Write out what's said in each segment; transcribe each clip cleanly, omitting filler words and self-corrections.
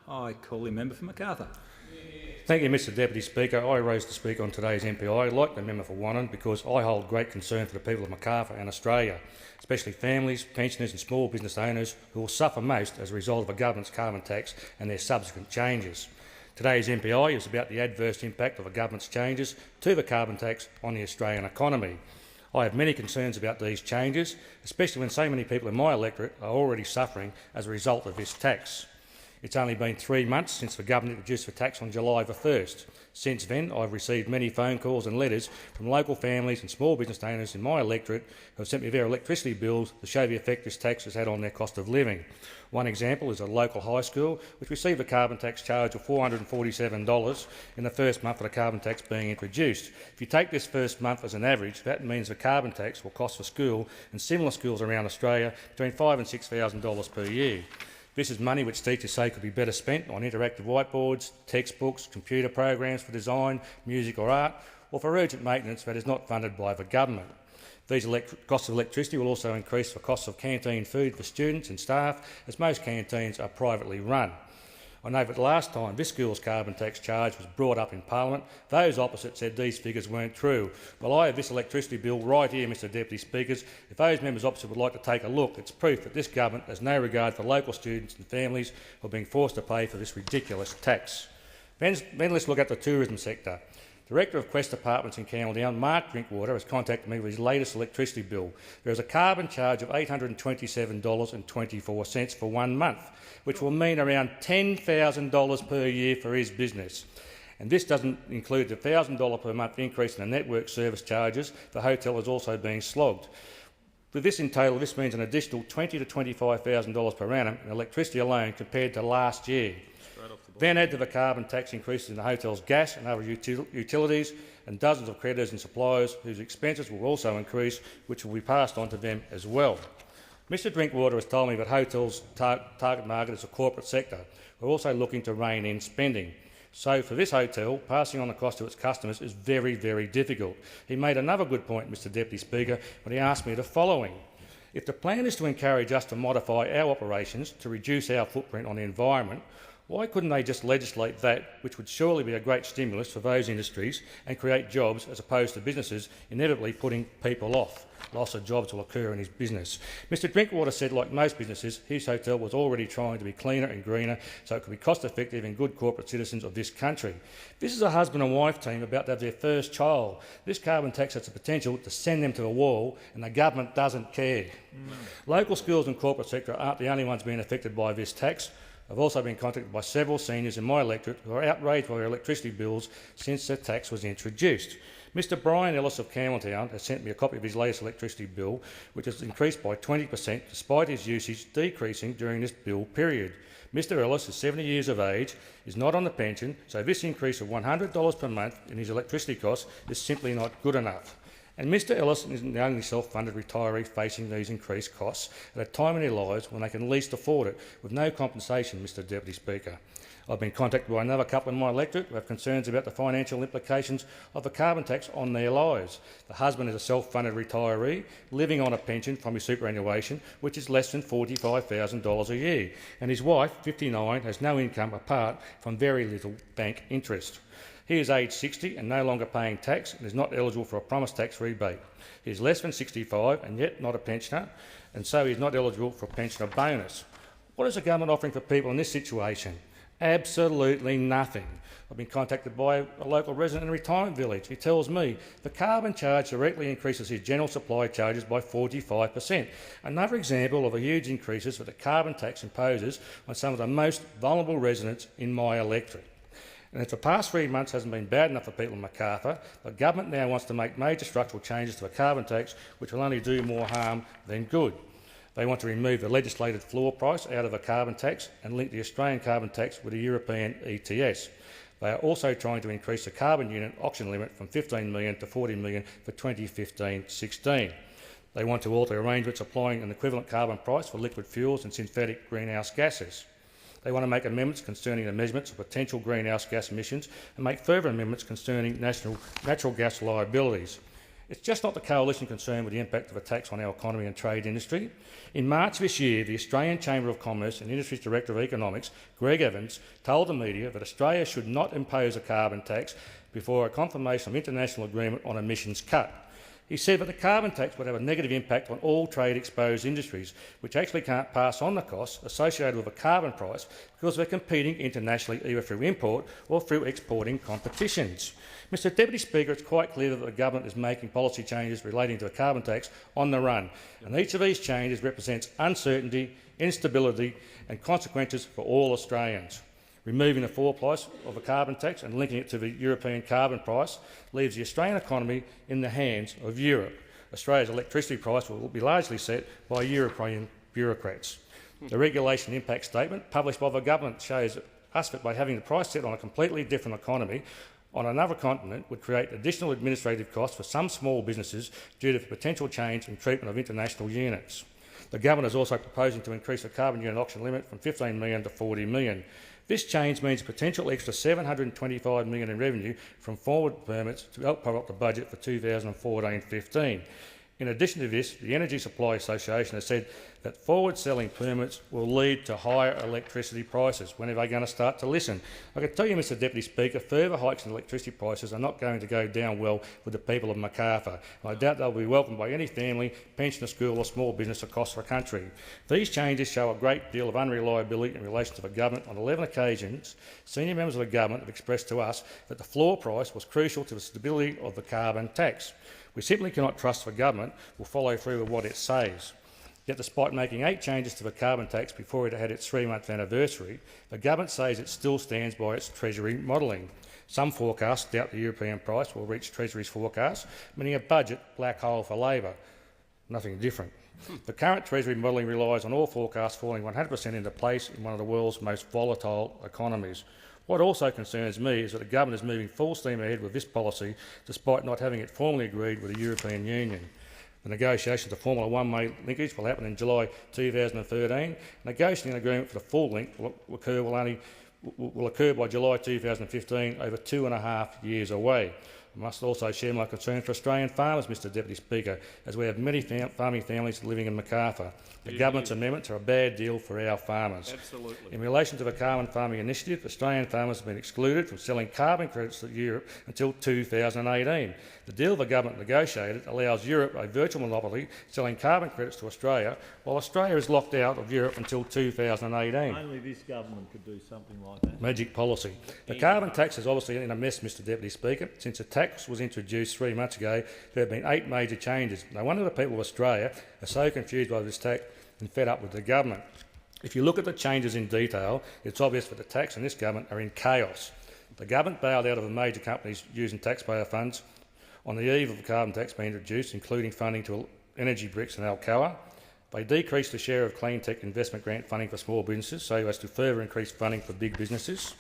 I call the member for Macarthur. Thank you, Mr Deputy Speaker. I rose to speak on today's MPI, like the member for Wannon, because I hold great concern for the people of Macarthur and Australia, especially families, pensioners and small business owners who will suffer most as a result of a government's carbon tax and their subsequent changes. Today's MPI is about the adverse impact of a government's changes to the carbon tax on the Australian economy. I have many concerns about these changes, especially when so many people in my electorate are already suffering as a result of this tax. It's only been 3 months since the government introduced the tax on July the 1st. Since then, I've received many phone calls and letters from local families and small business owners in my electorate who have sent me their electricity bills to show the effect this tax has had on their cost of living. One example is a local high school which received a carbon tax charge of $447 in the first month of the carbon tax being introduced. If you take this first month as an average, that means the carbon tax will cost the school and similar schools around Australia between $5,000 and $6,000 per year. This is money which teachers say could be better spent on interactive whiteboards, textbooks, computer programs for design, music or art, or for urgent maintenance that is not funded by the government. These costs of electricity will also increase the costs of canteen food for students and staff, as most canteens are privately run. I know that last time this school's carbon tax charge was brought up in Parliament, those opposite said these figures weren't true. Well, I have this electricity bill right here, Mr Deputy Speakers. If those members opposite would like to take a look, it's proof that this government has no regard for local students and families who are being forced to pay for this ridiculous tax. Then let's look at the tourism sector. Director of Quest Apartments in Campbelltown, Mark Drinkwater, has contacted me with his latest electricity bill. There is a carbon charge of $827.24 for 1 month, which will mean around $10,000 per year for his business. And this doesn't include the $1,000 per month increase in the network service charges. The hotel is also being slogged. With this in total, this means an additional $20,000 to $25,000 per annum in electricity alone compared to last year. Then add to the carbon tax increases in the hotel's gas and other utilities and dozens of creditors and suppliers whose expenses will also increase, which will be passed on to them as well. Mr Drinkwater has told me that hotels' target market is the corporate sector. We're also looking to rein in spending. So for this hotel, passing on the cost to its customers is very, very difficult. He made another good point, Mr Deputy Speaker, when he asked me the following. If the plan is to encourage us to modify our operations to reduce our footprint on the environment, why couldn't they just legislate that, which would surely be a great stimulus for those industries and create jobs as opposed to businesses inevitably putting people off? Loss of jobs will occur in his business. Mr Drinkwater said, like most businesses, his hotel was already trying to be cleaner and greener so it could be cost-effective and good corporate citizens of this country. This is a husband and wife team about to have their first child. This carbon tax has the potential to send them to the wall, and the government doesn't care. Local schools and corporate sector aren't the only ones being affected by this tax. I've also been contacted by several seniors in my electorate who are outraged by their electricity bills since the tax was introduced. Mr Brian Ellis of Campbelltown has sent me a copy of his latest electricity bill, which has increased by 20% despite his usage decreasing during this bill period. Mr Ellis is 70 years of age, is not on the pension, so this increase of $100 per month in his electricity costs is simply not good enough. And Mr Ellison isn't the only self-funded retiree facing these increased costs at a time in their lives when they can least afford it, with no compensation, Mr Deputy Speaker. I've been contacted by another couple in my electorate who have concerns about the financial implications of the carbon tax on their lives. The husband is a self-funded retiree living on a pension from his superannuation, which is less than $45,000 a year, and his wife, 59, has no income apart from very little bank interest. He is aged 60 and no longer paying tax and is not eligible for a promised tax rebate. He is less than 65 and yet not a pensioner, and so he is not eligible for a pensioner bonus. What is the government offering for people in this situation? Absolutely nothing. I've been contacted by a local resident in a retirement village. He tells me the carbon charge directly increases his general supply charges by 45%. Another example of the huge increases that the carbon tax imposes on some of the most vulnerable residents in my electorate. And if the past 3 months hasn't been bad enough for people in Macarthur, the government now wants to make major structural changes to the carbon tax which will only do more harm than good. They want to remove the legislated floor price out of the carbon tax and link the Australian carbon tax with the European ETS. They are also trying to increase the carbon unit auction limit from 15 million to 40 million for 2015-16. They want to alter arrangements applying an equivalent carbon price for liquid fuels and synthetic greenhouse gases. They want to make amendments concerning the measurements of potential greenhouse gas emissions and make further amendments concerning natural gas liabilities. It's just not the Coalition concerned with the impact of a tax on our economy and trade industry. In March this year, the Australian Chamber of Commerce and Industry's Director of Economics, Greg Evans, told the media that Australia should not impose a carbon tax before a confirmation of international agreement on emissions cut. He said that the carbon tax would have a negative impact on all trade-exposed industries, which actually can't pass on the costs associated with a carbon price because they're competing internationally either through import or through exporting competitions. Mr Deputy Speaker, it's quite clear that the government is making policy changes relating to the carbon tax on the run, and each of these changes represents uncertainty, instability and consequences for all Australians. Removing the floor price of a carbon tax and linking it to the European carbon price leaves the Australian economy in the hands of Europe. Australia's electricity price will be largely set by European bureaucrats. The regulation impact statement published by the government shows us that by having the price set on a completely different economy on another continent would create additional administrative costs for some small businesses due to the potential change in treatment of international units. The government is also proposing to increase the carbon unit auction limit from 15 million to 40 million. This change means a potential extra $725 million in revenue from forward permits to help prop up the budget for 2014-15. In addition to this, the Energy Supply Association has said that forward-selling permits will lead to higher electricity prices. When are they going to start to listen? I can tell you, Mr Deputy Speaker, further hikes in electricity prices are not going to go down well with the people of Macarthur. I doubt they'll be welcomed by any family, pensioner, school or small business across the country. These changes show a great deal of unreliability in relation to the government. On 11 occasions, senior members of the government have expressed to us that the floor price was crucial to the stability of the carbon tax. We simply cannot trust the government will follow through with what it says. Yet despite making 8 changes to the carbon tax before it had its 3-month anniversary, the government says it still stands by its Treasury modelling. Some forecasts doubt the European price will reach Treasury's forecast, meaning a budget black hole for Labor. Nothing different. The current Treasury modelling relies on all forecasts falling 100% into place in one of the world's most volatile economies. What also concerns me is that the government is moving full steam ahead with this policy despite not having it formally agreed with the European Union. The negotiations of Formula 1 linkage will happen in July 2013. Negotiating an agreement for the full link will occur by July 2015, over 2.5 years away. I must also share my concern for Australian farmers, Mr Deputy Speaker, as we have many farming families living in Macarthur. The government's amendments are a bad deal for our farmers. Absolutely. In relation to the carbon farming initiative, Australian farmers have been excluded from selling carbon credits to Europe until 2018. The deal the government negotiated allows Europe a virtual monopoly selling carbon credits to Australia, while Australia is locked out of Europe until 2018. Only this government could do something like that. Magic policy. The carbon tax is obviously in a mess, Mr Deputy Speaker. Since the tax was introduced 3 months ago, there have been 8 major changes. No wonder the people of Australia are so confused by this tax and fed up with the government. If you look at the changes in detail, it's obvious that the tax and this government are in chaos. The government bailed out of the major companies using taxpayer funds on the eve of the carbon tax being introduced, including funding to Energy Bricks and Alcoa. They decreased the share of clean tech investment grant funding for small businesses so as to further increase funding for big businesses.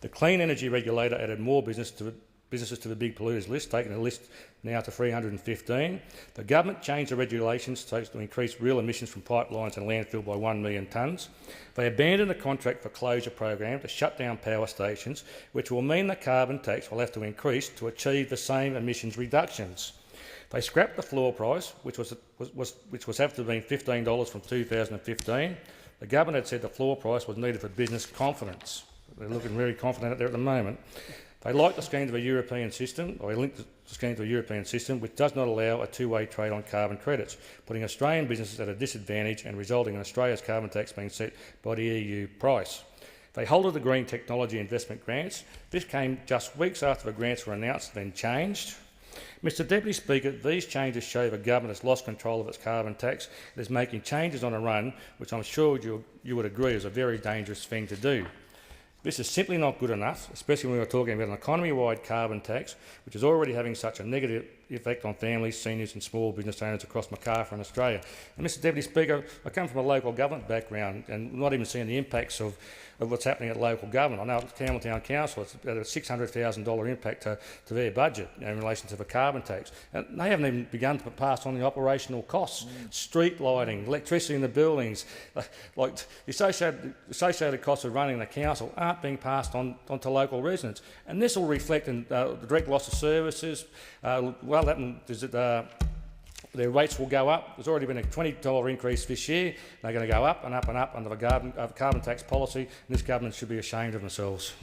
The Clean Energy Regulator added more businesses to the big polluters list, taking the list now to 315. The government changed the regulations to increase real emissions from pipelines and landfill by 1 million tonnes. They abandoned the contract for closure program to shut down power stations, which will mean the carbon tax will have to increase to achieve the same emissions reductions. They scrapped the floor price, which was have to have been $15 from 2015. The government had said the floor price was needed for business confidence. They're looking very confident out there at the moment. They like the scheme to a European system, or they link the scheme to a European system, which does not allow a two-way trade on carbon credits, putting Australian businesses at a disadvantage and resulting in Australia's carbon tax being set by the EU price. They halted the green technology investment grants. This came just weeks after the grants were announced and then changed. Mr Deputy Speaker, these changes show the government has lost control of its carbon tax. It is making changes on a run, which I'm sure you would agree is a very dangerous thing to do. This is simply not good enough, especially when we're talking about an economy-wide carbon tax, which is already having such a negative effect on families, seniors and small business owners across Macarthur and Australia. And Mr Deputy Speaker, I come from a local government background and not even seeing the impacts of of what's happening at local government. I know at Campbelltown Council it's about a $600,000 impact to their budget in relation to the carbon tax. And they haven't even begun to pass on the operational costs, street lighting, electricity in the buildings. Like the associated costs of running the council aren't being passed on to local residents. And this will reflect in the direct loss of services. Well, their rates will go up. There's already been a $20 increase this year. They're going to go up and up and up under the carbon tax policy, and this government should be ashamed of themselves.